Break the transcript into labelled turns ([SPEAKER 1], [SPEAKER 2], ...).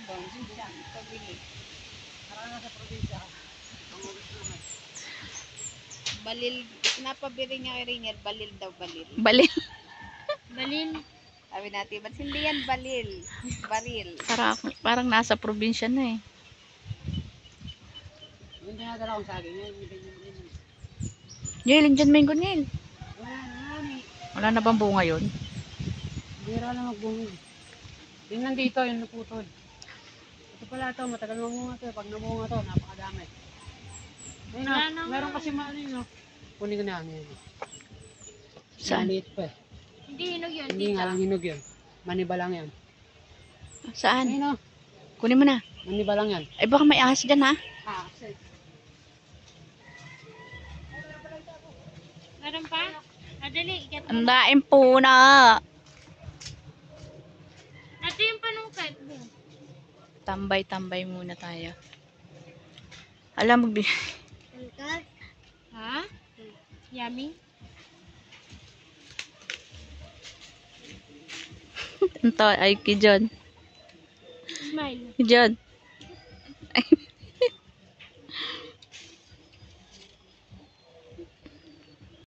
[SPEAKER 1] doon. Siya, pabili.
[SPEAKER 2] Parang nasa probinsya.
[SPEAKER 1] Balil, napabili niya kay Rainier, balil daw, balil.
[SPEAKER 3] Balil.
[SPEAKER 1] Balil. Sabi natin, ba't hindi yan balil? Baril.
[SPEAKER 3] Parang nasa probinsya na eh.
[SPEAKER 2] Yung dinadala ko sa akin, yun.
[SPEAKER 3] Neil, dyan may gunil.
[SPEAKER 2] Wala na,
[SPEAKER 3] Wala na bang bunga yun?
[SPEAKER 2] bira lang magbunga. Yung nandito, yung naputol. Ito pala ito, matagal mamunga ito. Pag namunga ito, napakadami. Ayun na, meron kasi maano yun, no? Kunin ko na yan.
[SPEAKER 3] Saan?
[SPEAKER 2] Maliit pa eh.
[SPEAKER 1] Hindi hinog yun.
[SPEAKER 2] Hindi nga lang hinog yun. Maniba lang yan.
[SPEAKER 3] Saan?
[SPEAKER 2] Ayun no,
[SPEAKER 3] Kunin mo na.
[SPEAKER 2] maniba lang yan.
[SPEAKER 3] Ay baka may ahas dyan ha.
[SPEAKER 2] Kasi.
[SPEAKER 1] Meron pa? Adali, ikat mo.
[SPEAKER 3] Ang daing puna.
[SPEAKER 1] Ito yung panungkat mo.
[SPEAKER 3] Tambay-tambay muna tayo. Alam mo,
[SPEAKER 1] Panungkat? Ha? Yummy?
[SPEAKER 3] ito ay kay John.
[SPEAKER 1] Smile.
[SPEAKER 3] John.